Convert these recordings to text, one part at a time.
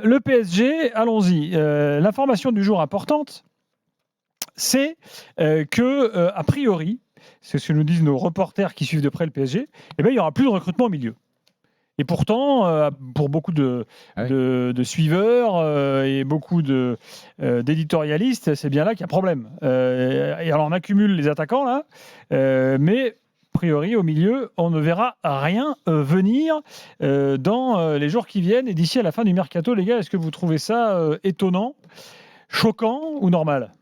Le PSG, allons-y. L'information du jour importante, c'est a priori, c'est ce que nous disent nos reporters qui suivent de près le PSG, il n'y aura plus de recrutement au milieu. Et pourtant, pour beaucoup de suiveurs et beaucoup d'éditorialistes, c'est bien là qu'il y a problème. Et alors, on accumule les attaquants, là, mais a priori, au milieu, on ne verra rien venir dans les jours qui viennent et d'ici à la fin du mercato. Les gars, est-ce que vous trouvez ça étonnant, choquant ou normal ?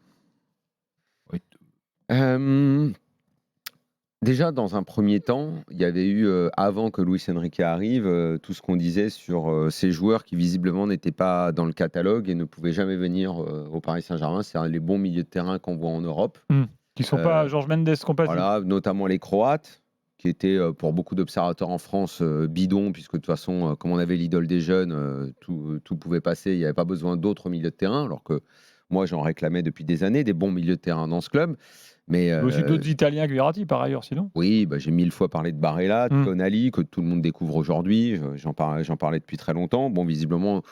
Déjà, dans un premier temps, il y avait eu, avant que Luis Enrique arrive, tout ce qu'on disait sur ces joueurs qui visiblement n'étaient pas dans le catalogue et ne pouvaient jamais venir au Paris Saint-Germain. C'est les bons milieux de terrain qu'on voit en Europe. Qui ne sont pas Jorge Mendes compatibles. Voilà, notamment les Croates, qui étaient pour beaucoup d'observateurs en France bidons, puisque de toute façon, comme on avait l'idole des jeunes, tout pouvait passer. Il n'y avait pas besoin d'autres milieux de terrain, alors que moi, j'en réclamais depuis des années, des bons milieux de terrain dans ce club. Mais aussi d'autres Italiens que Verratti, par ailleurs, sinon. Oui, j'ai 1000 fois parlé de Barella, de Tonali, que tout le monde découvre aujourd'hui. J'en parlais depuis très longtemps. Bon, visiblement,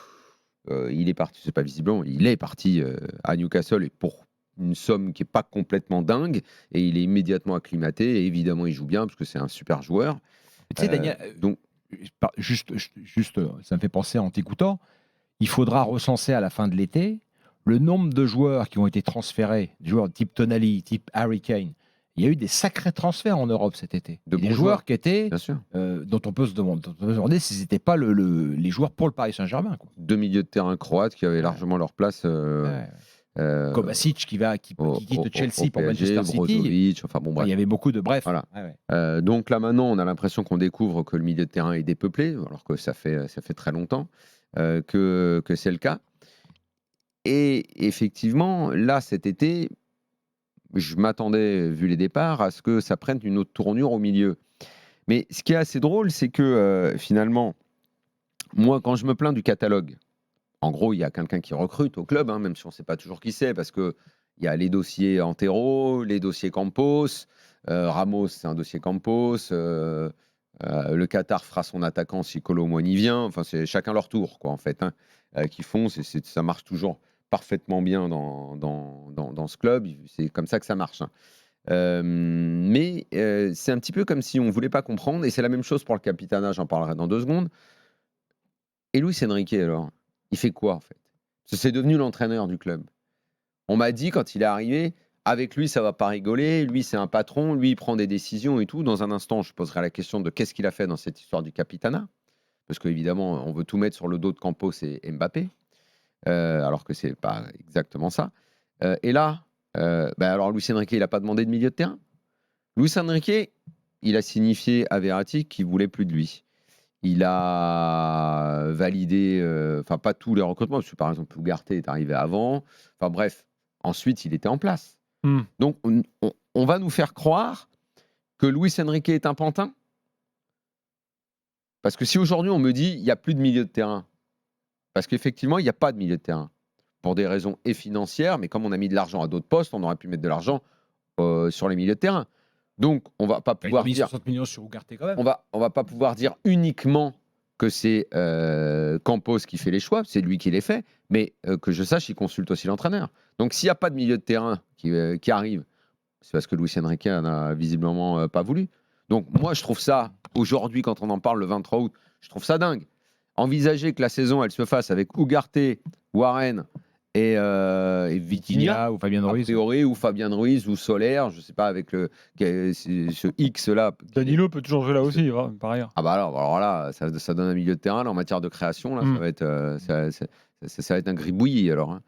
il est parti. C'est pas visiblement, il est parti à Newcastle et pour une somme qui est pas complètement dingue. Et il est immédiatement acclimaté. Et évidemment, il joue bien parce que c'est un super joueur. Tu sais, Daniel, donc juste, ça me fait penser en t'écoutant. Il faudra recenser à la fin de l'été le nombre de joueurs qui ont été transférés, des joueurs type Tonali, type Harry Kane. Il y a eu des sacrés transferts en Europe cet été. Des joueurs qui étaient, dont on peut se demander s'ils n'étaient pas les joueurs pour le Paris Saint-Germain. Deux milieux de terrain croates qui avaient largement leur place. Kovacic qui quitte Chelsea pour Manchester City. Brozovic, enfin bon, bref. Il y avait beaucoup de bref. Voilà. Donc là maintenant, on a l'impression qu'on découvre que le milieu de terrain est dépeuplé, alors que ça fait très longtemps que c'est le cas. Et effectivement, là, cet été, je m'attendais, vu les départs, à ce que ça prenne une autre tournure au milieu. Mais ce qui est assez drôle, c'est que finalement, moi, quand je me plains du catalogue, en gros, il y a quelqu'un qui recrute au club, même si on ne sait pas toujours qui c'est, parce qu'il y a les dossiers Antero, les dossiers Campos, Ramos, c'est un dossier Campos, le Qatar fera son attaquant si Kolo Muani vient, enfin, c'est chacun leur tour, quoi, en fait, qui font, ça marche toujours parfaitement bien dans ce club, c'est comme ça que ça marche. Mais c'est un petit peu comme si on ne voulait pas comprendre, et c'est la même chose pour le Capitana, j'en parlerai dans 2 secondes. Et Luis Enrique, alors, il fait quoi en fait ? Parce que c'est devenu l'entraîneur du club. On m'a dit quand il est arrivé, avec lui ça va pas rigoler, lui c'est un patron, lui il prend des décisions et tout. Dans un instant, je poserai la question de qu'est-ce qu'il a fait dans cette histoire du Capitana, parce qu'évidemment, on veut tout mettre sur le dos de Campos et Mbappé. Alors que c'est pas exactement ça. Et là, alors Luis Enrique, il n'a pas demandé de milieu de terrain. Luis Enrique, il a signifié à Verratti qu'il voulait plus de lui. Il a validé, pas tous les recrutements, parce que par exemple, Ugarte est arrivé avant. Enfin bref, ensuite, il était en place. Donc, on va nous faire croire que Luis Enrique est un pantin. Parce que si aujourd'hui, on me dit il n'y a plus de milieu de terrain, parce qu'effectivement, il n'y a pas de milieu de terrain. Pour des raisons financières, mais comme on a mis de l'argent à d'autres postes, on aurait pu mettre de l'argent sur les milieux de terrain. Donc, on ne va pas pouvoir dire... 60 millions sur Ugarte quand même. On va pas pouvoir dire uniquement que c'est Campos qui fait les choix, c'est lui qui les fait, mais que je sache, il consulte aussi l'entraîneur. Donc, s'il n'y a pas de milieu de terrain qui arrive, c'est parce que Luis Enrique n'a visiblement pas voulu. Donc, moi, je trouve ça, aujourd'hui, quand on en parle le 23 août, je trouve ça dingue. Envisager que la saison elle se fasse avec Ugarte, Warren et Vitinha ou Fabien Ruiz, ou Fabien Ruiz ou Soler, je sais pas, avec ce X là. Danilo peut toujours jouer là aussi, par ailleurs. Ah bah alors là, ça donne un milieu de terrain là, en matière de création là, ça va être un gribouillis alors.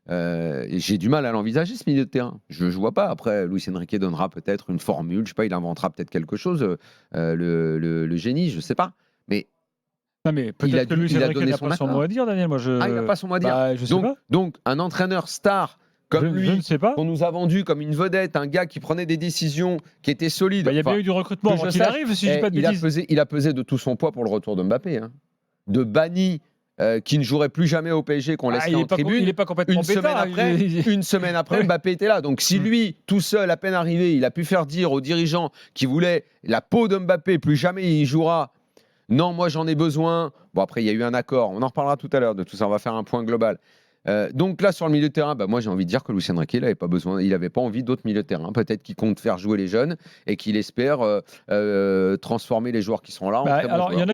Et j'ai du mal à l'envisager ce milieu de terrain. Je vois pas. Après, Luis Enrique donnera peut-être une formule, je sais pas, il inventera peut-être quelque chose, le génie, je sais pas, mais non mais peut-être que Luis Enrique n'a pas son mot à dire, Daniel. Il n'a pas son mot à dire. Donc, un entraîneur star comme lui, qu'on nous a vendu comme une vedette, un gars qui prenait des décisions qui étaient solides. Il y a bien eu du recrutement avant qu'il arrive, si je dis pas de bêtises. Il a pesé de tout son poids pour le retour de Mbappé. De Bani, qui ne jouerait plus jamais au PSG, qu'on laissait en tribune. Il n'est pas complètement bêta. Une semaine après, Mbappé était là. Donc, si lui, tout seul, à peine arrivé, il a pu faire dire aux dirigeants qui voulaient la peau de Mbappé, plus jamais il jouera non, moi j'en ai besoin. Bon, après, il y a eu un accord. On en reparlera tout à l'heure de tout ça. On va faire un point global. Donc là, sur le milieu de terrain, moi j'ai envie de dire que Luis Enrique, il n'avait pas envie d'autres milieux de terrain. Peut-être qu'il compte faire jouer les jeunes et qu'il espère transformer les joueurs qui sont là en très bons alors, il y joueurs. en a